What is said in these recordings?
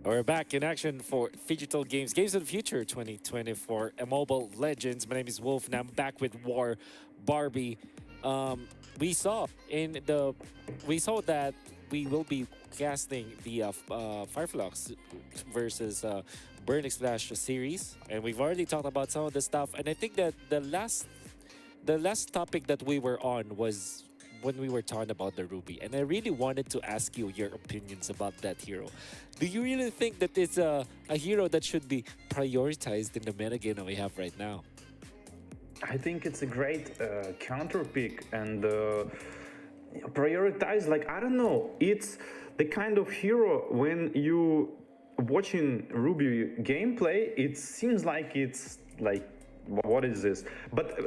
We're back in action for Digital Games, Games of the Future 2024, Mobile Legends. My name is Wolf, and I'm back with War Barbie. Um, we saw in the, we saw that we will be casting the Fireflux versus Burning Splash series, and we've already talked about some of the stuff. And I think that the last topic that we were on was when we were talking about the Ruby, and I really wanted to ask you your opinions about that hero. Do you really think that it's a hero that should be prioritized in the metagame that we have right now? I think it's a great counter pick and prioritize. Like, I don't know, it's the kind of hero when you watching Ruby gameplay, it seems like it's like what is this? But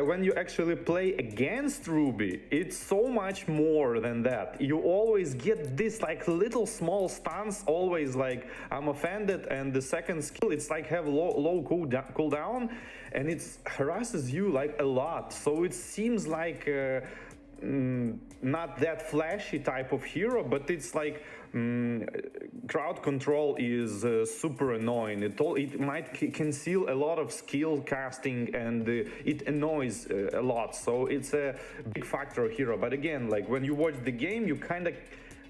when you actually play against Ruby, it's so much more than that. You always get this like little small stance, always like I'm offended, and the second skill it's like have low cooldown, and it harasses you like a lot. So it seems like not that flashy type of hero, but it's like crowd control is super annoying. It might conceal a lot of skill casting, and it annoys a lot. So it's a big factor hero. But again, like when you watch the game, you kind of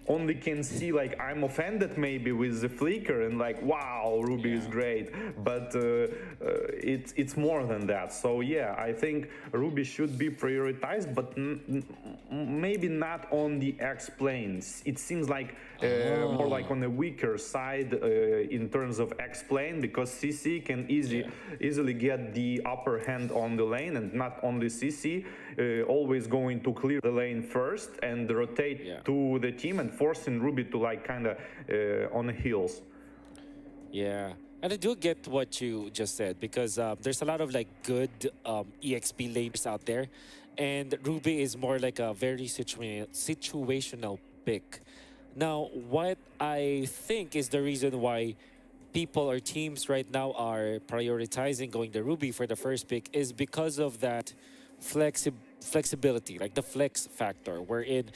only can see like I'm offended maybe with the flicker and like wow, Ruby is great, but it's more than that. So yeah, I think Ruby should be prioritized, but maybe not on the X planes. It seems like more like on the weaker side in terms of X plane, because CC can easily get the upper hand on the lane, and not only CC, always going to clear the lane first and rotate to the team and forcing Ruby to like kind of on the heels. Yeah. And I do get what you just said, because there's a lot of like good EXP laners out there, and Ruby is more like a very situational pick. Now, what I think is the reason why people or teams right now are prioritizing going the Ruby for the first pick is because of that flexibility, like the flex factor, wherein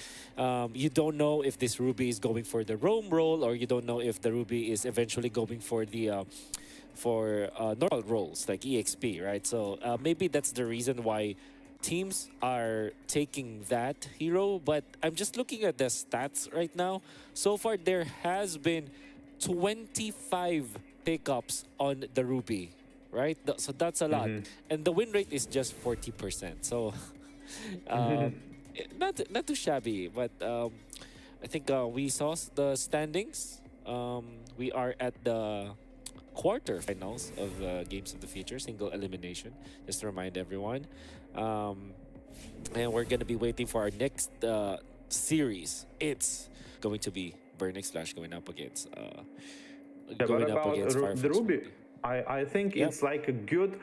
you don't know if this Ruby is going for the roam role, or you don't know if the Ruby is eventually going for the normal roles like EXP, right? So maybe that's the reason why teams are taking that hero. But I'm just looking at the stats right now. So far, there has been 25 pickups on the Ruby, right? So that's a lot. And the win rate is just 40%. So not too shabby, but I think we saw the standings. We are at the quarterfinals of Games of the Future, single elimination, just to remind everyone. And we're going to be waiting for our next series. It's going to be Burnix Flash going up against the Ruby, I think it's like a good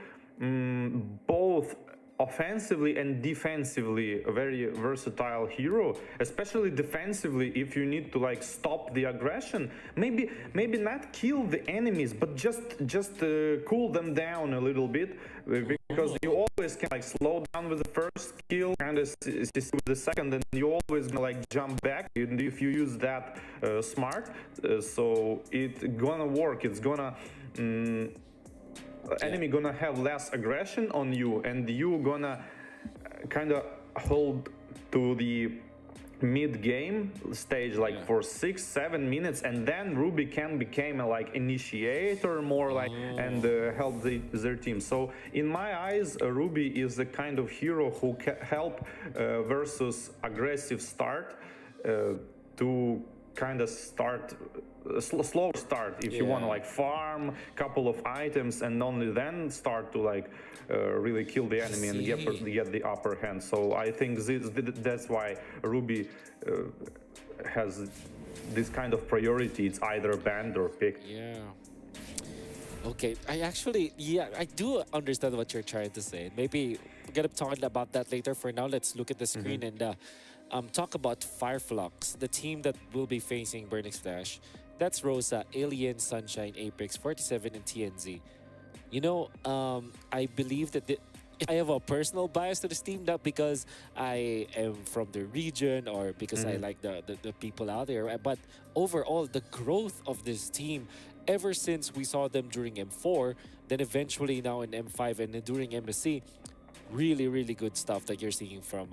both offensively and defensively a very versatile hero, especially defensively. If you need to like stop the aggression, maybe not kill the enemies, but just cool them down a little bit, because you always can like slow down with the first kill, kind of with the second, and you always gonna like jump back, and if you use that smart, so it's gonna work. It's gonna enemy gonna have less aggression on you, and you gonna kind of hold to the mid-game stage like for 6-7 minutes, and then Ruby can become a like initiator more like and help their team. So in my eyes, Ruby is the kind of hero who can help versus aggressive start to kind of start slow start if you want to like farm a couple of items, and only then start to like really kill the enemy and get the upper hand. So I think that's why Ruby has this kind of priority. It's either banned or picked. Yeah. Okay, I do understand what you're trying to say. Maybe we're gonna talk about that later. For now, let's look at the screen and talk about Flux, the team that will be facing Burnix Flash. That's Rosa, Alien, Sunshine, Apex, 47, and TNZ. You know, I believe that I have a personal bias to this team, not because I am from the region or because I like the people out there, but overall, the growth of this team ever since we saw them during M4, then eventually now in M5 and then during MSC, really good stuff that you're seeing from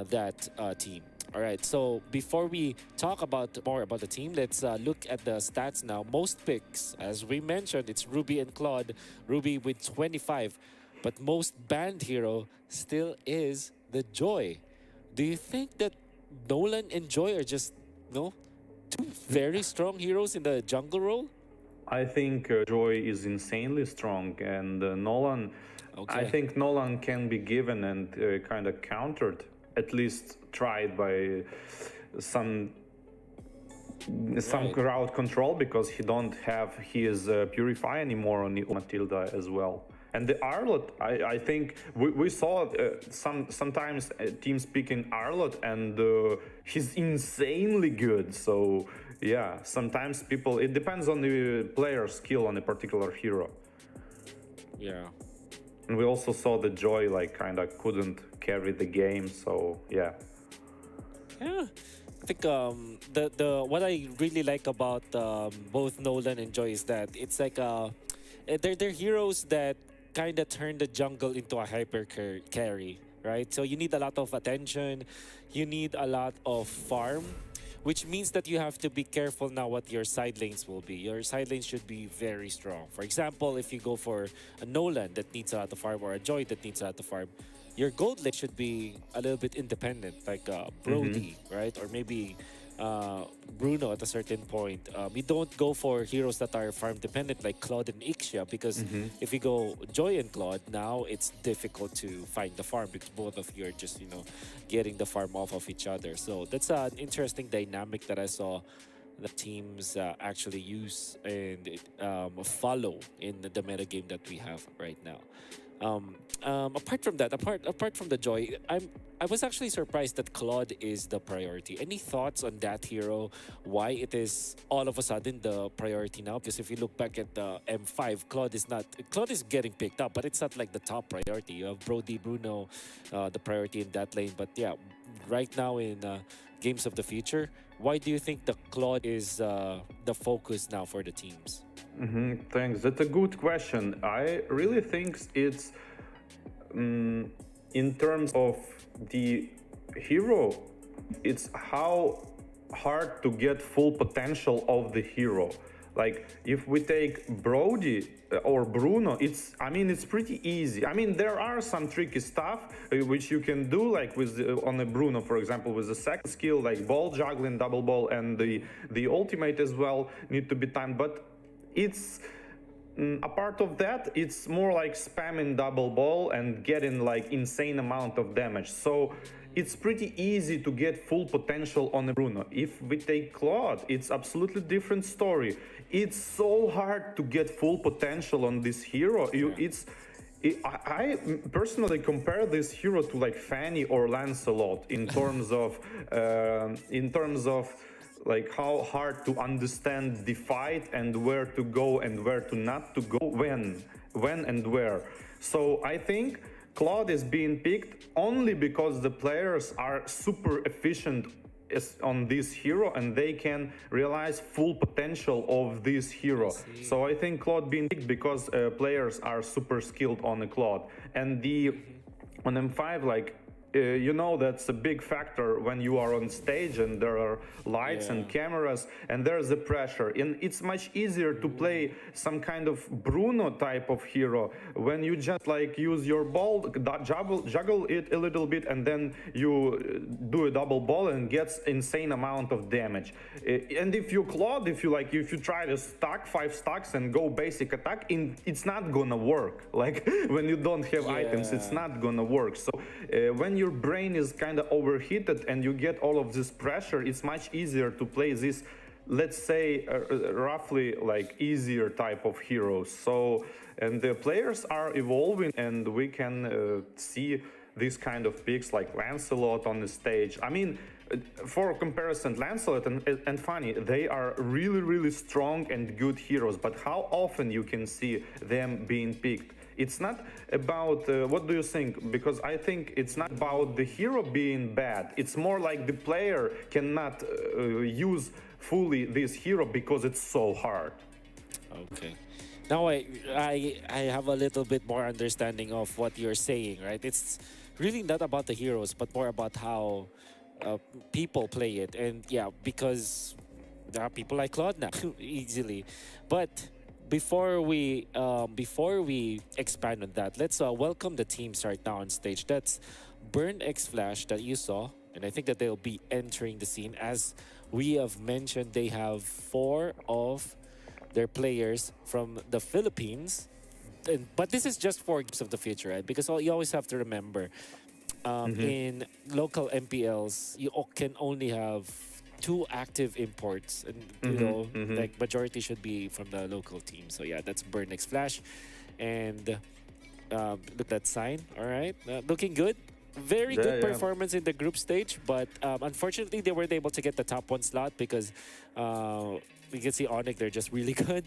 that team. All right, so before we talk more about the team, let's look at the stats now. Most picks, as we mentioned, it's Ruby and Claude. Ruby with 25, but most banned hero still is the Joy. Do you think that Nolan and Joy are just two very strong heroes in the jungle role? I think Joy is insanely strong, and Nolan. I think Nolan can be given and kind of countered, at least tried by some crowd control, because he don't have his Purify anymore on Matilda as well. And the Arlot, I think we saw sometimes teams picking Arlot, and he's insanely good. So yeah, sometimes people, it depends on the player's skill on a particular hero. Yeah. And we also saw the Joy like kind of couldn't carry the game. So yeah. Yeah. I think the what I really like about both Nolan and Joy is that it's like they're heroes that kind of turn the jungle into a carry, right? So you need a lot of attention, you need a lot of farm, which means that you have to be careful now what your side lanes will be. Your side lanes should be very strong. For example, if you go for a Nolan that needs a lot of farm or a Joy that needs a lot of farm, your gold lane should be a little bit independent, like Brody, right? Or maybe Bruno at a certain point. You don't go for heroes that are farm dependent like Claude and Ixia, because if you go Joy and Claude, now it's difficult to find the farm because both of you are just, getting the farm off of each other. So that's an interesting dynamic that I saw the teams actually use and follow in the meta game that we have right now. Apart from that, apart from the Joy, I was actually surprised that Claude is the priority. Any thoughts on that hero? Why it is all of a sudden the priority now? Because if you look back at the M5, Claude is getting picked up, but it's not like the top priority. You have Brody, Bruno, the priority in that lane. But yeah, right now in games of the future, why do you think the Claude is the focus now for the teams? Thanks. That's a good question. I really think it's in terms of the hero, it's how hard to get full potential of the hero. Like if we take Brody or Bruno, it's pretty easy. I mean, there are some tricky stuff which you can do, like with on a Bruno, for example, with the second skill, like ball juggling, double ball, and the ultimate as well need to be timed. But it's a part of that, it's more like spamming double ball and getting like insane amount of damage. So it's pretty easy to get full potential on a Bruno. If we take Claude, it's absolutely different story. It's so hard to get full potential on this hero. I personally compare this hero to like Fanny or Lancelot in terms of like how hard to understand the fight and where to go and where to not to go, when and where. So I think Claude is being picked only because the players are super efficient on this hero and they can realize full potential of this hero. So I think Claude being picked because players are super skilled on the Claude. And on M5, like that's a big factor when you are on stage and there are lights and cameras and there's the pressure, and it's much easier to play some kind of Bruno type of hero when you just like use your ball, juggle it a little bit, and then you do a double ball and gets insane amount of damage. And if you Claude, if you try to stack 5 stacks and go basic attack, it's not gonna work. Like when you don't have items, it's not gonna work. So when your brain is kind of overheated and you get all of this pressure, it's much easier to play this, let's say, roughly like easier type of heroes. So, and the players are evolving, and we can see these kind of picks like Lancelot on the stage. I mean, for comparison, Lancelot and Fanny, they are really, really strong and good heroes, but how often you can see them being picked? It's not about, what do you think? Because I think it's not about the hero being bad. It's more like the player cannot use fully this hero because it's so hard. Okay. Now I have a little bit more understanding of what you're saying, right? It's really not about the heroes, but more about how people play it. And yeah, because there are people like Claude now, easily. But before we expand on that, let's welcome the teams right now on stage. That's Burn X Flash that you saw, and I think that they'll be entering the scene. As we have mentioned, they have 4 of their players from the Philippines, but this is just for Games of the Future, right? Because you always have to remember, in local MPLs, you can only have 2 active imports, and like majority should be from the local team. So yeah, that's Burn X Flash, and Look at that sign. All right, looking good. Very Yeah, good yeah. performance in the group stage, but unfortunately they weren't able to get the top one slot because we can see Onyx, they're just really good.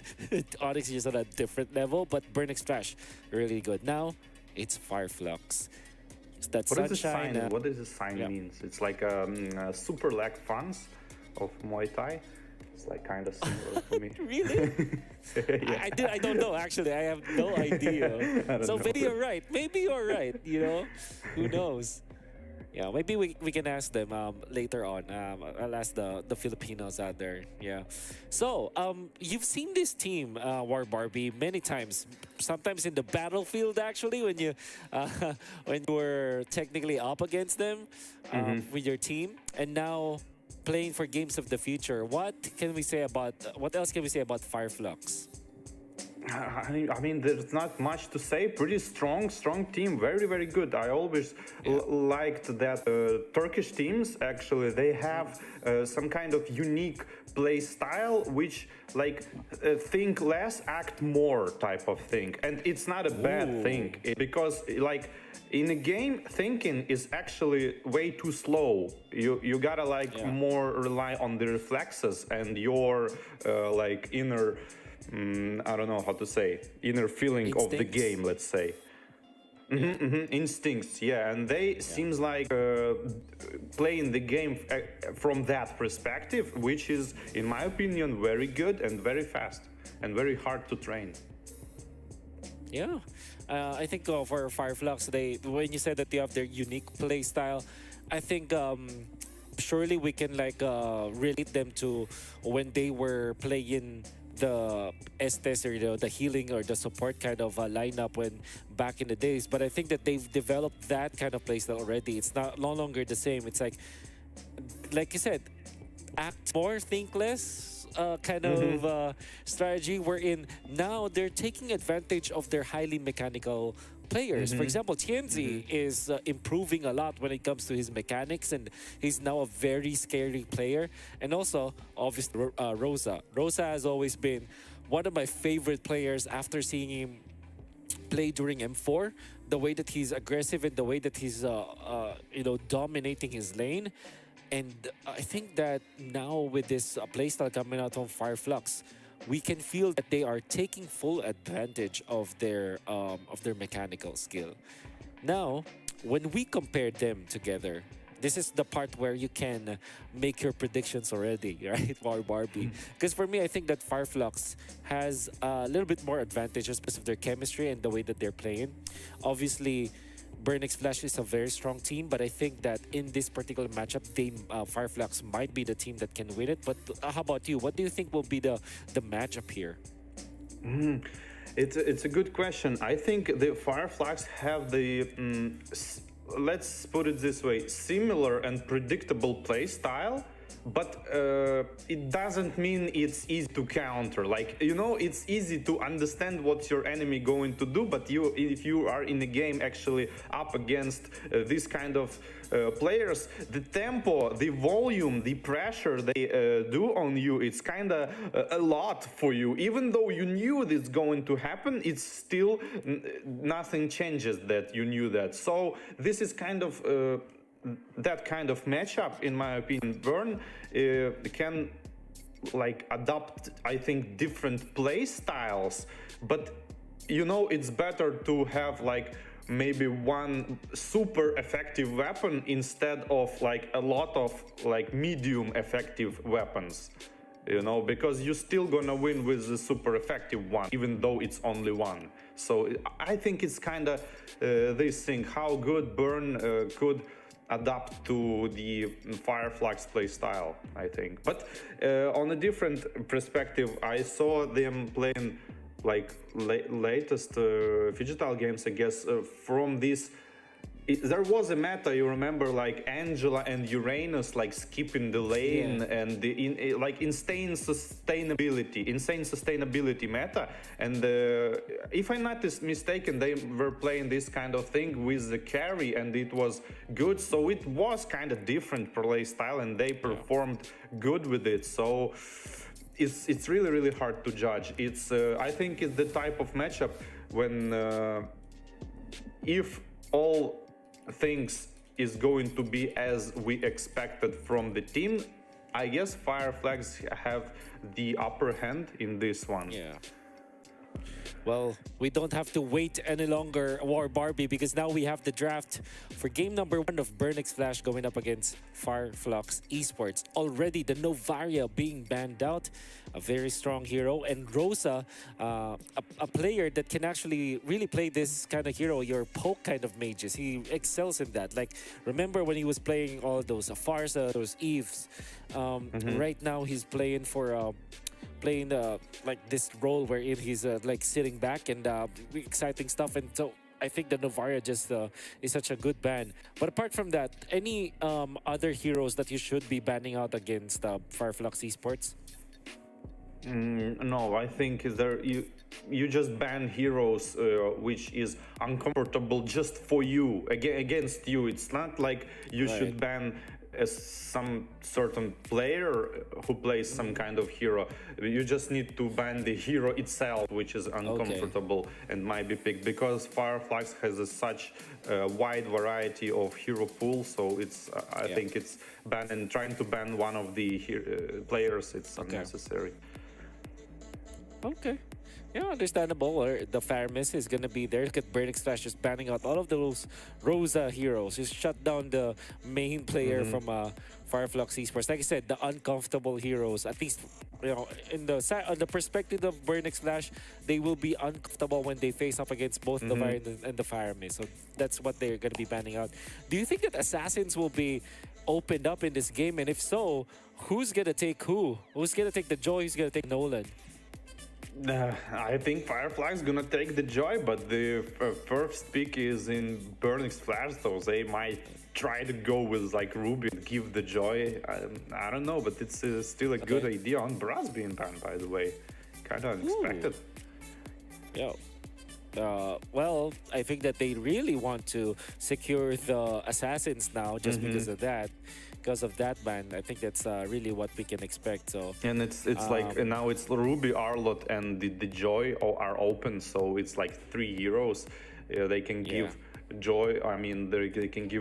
Onyx is just on a different level, but Burnix Flash, really good. Now it's Fireflux. It's that What does this sunshine. sign? What does this sign yeah. means? It's like super leg fans of Muay Thai. It's like kind of similar for me. Really? Yeah. I don't know actually. I have no idea. I don't So know. maybe you're right. Maybe you're right. You know, who knows? Yeah, maybe we can ask them later on. I'll ask the Filipinos out there. Yeah. So you've seen this team, War Barbie, many times. Sometimes in the battlefield, actually, when you when you were technically up against them with your team, and now playing for games of the future. What can we say about? What else can we say about Fireflux? I mean, there's not much to say. Pretty strong team. Very, very good. I always liked that Turkish teams, actually, they have some kind of unique play style, which like think less, act more type of thing. And it's not a bad thing because like in a game, thinking is actually way too slow. You gotta like more rely on the reflexes and your like inner I don't know how to say, inner feeling of the game, let's say. Instincts, yeah, and they seems like playing the game from that perspective, which is, in my opinion, very good and very fast and very hard to train. Yeah, I think for Fireflux, when you said that they have their unique play style, I think surely we can like relate them to when they were playing the Estes or the healing or the support kind of lineup when back in the days. But I think that they've developed that kind of playstyle already. It's not no longer the same. It's like you said, act more, think less kind of strategy. Wherein now they're taking advantage of their highly mechanical players. For example, Tienzi is improving a lot when it comes to his mechanics, and he's now a very scary player. And also, obviously, Rosa. Rosa has always been one of my favorite players after seeing him play during M4. The way that he's aggressive and the way that he's, dominating his lane. And I think that now with this playstyle coming out on Fireflux, we can feel that they are taking full advantage of their mechanical skill. Now, when we compare them together, this is the part where you can make your predictions already, right, War Barbie? Because for me, I think that Fireflux has a little bit more advantages because of their chemistry and the way that they're playing. Obviously, Burnix Flash is a very strong team, but I think that in this particular matchup, Fireflux might be the team that can win it. But how about you? What do you think will be the matchup here? It's a good question. I think the Fireflux have the let's put it this way, similar and predictable play style, but it doesn't mean it's easy to counter. Like, it's easy to understand what your enemy going to do, but if you are in a game actually up against this kind of players, the tempo, the volume, the pressure they do on you, it's kind of a lot for you. Even though you knew this going to happen, it's still nothing changes that you knew that. So this is kind of that kind of matchup, in my opinion. Burn can like adopt, I think, different play styles, but it's better to have like maybe one super effective weapon instead of like a lot of like medium effective weapons, because you're still gonna win with the super effective one, even though it's only one. So I think it's kind of this thing, how good Burn could adapt to the Fireflux play style, I think. But on a different perspective, I saw them playing like latest digital games, I guess, from this. There was a meta, you remember, like Angela and Uranus like skipping the lane, and like insane sustainability meta. And if I'm not mistaken, they were playing this kind of thing with the carry, and it was good. So it was kind of different play style, and they performed good with it. So it's really, really hard to judge. It's I think it's the type of matchup when if all things is going to be as we expected from the team, I guess Fireflags have the upper hand in this one. Yeah. Well, we don't have to wait any longer, War Barbie, because now we have the draft for game number 1 of Burnix Flash going up against Flux Esports. Already the Novaria being banned out, a very strong hero, and Rosa, a player that can actually really play this kind of hero, your poke kind of mages. He excels in that. Like, remember when he was playing all those Farsa, those Eves. Right now he's playing for... playing like this role wherein he's like sitting back and exciting stuff, and so I think the Novaria just is such a good ban. But apart from that, any other heroes that you should be banning out against Fireflux Esports? No, I think you just ban heroes which is uncomfortable just for you, against you. It's not like you should ban some certain player who plays some kind of hero. You just need to ban the hero itself, which is uncomfortable and might be picked, because Fireflies has such wide variety of hero pool. So it's I think it's trying to ban one of the players, it's unnecessary. Okay. Yeah, understandable. Or the Faramis is going to be there. Look at Burnix Flash just banning out all of those Rosa heroes. Just shut down the main player from Fireflux Esports. Like I said, the uncomfortable heroes, at least, you know, in the perspective of Burnix Flash, they will be uncomfortable when they face up against both the Fire and the Faramis. So that's what they're going to be banning out. Do you think that Assassins will be opened up in this game? And if so, who's going to take who? Who's going to take the Joy? Who's going to take Nolan? I think Firefly's gonna take the Joy, but the first pick is in Burnix Flash, so they might try to go with like Ruby and give the Joy. I don't know, but it's still a good idea. On Brass being banned, by the way, kind of unexpected. Yeah. Well, I think that they really want to secure the Assassins now just because of that. Because of that ban, I think that's really what we can expect. So, and it's like now it's Ruby, Arlot, and the Joy are open, so it's like 3 heroes. They can give Joy. I mean, they can give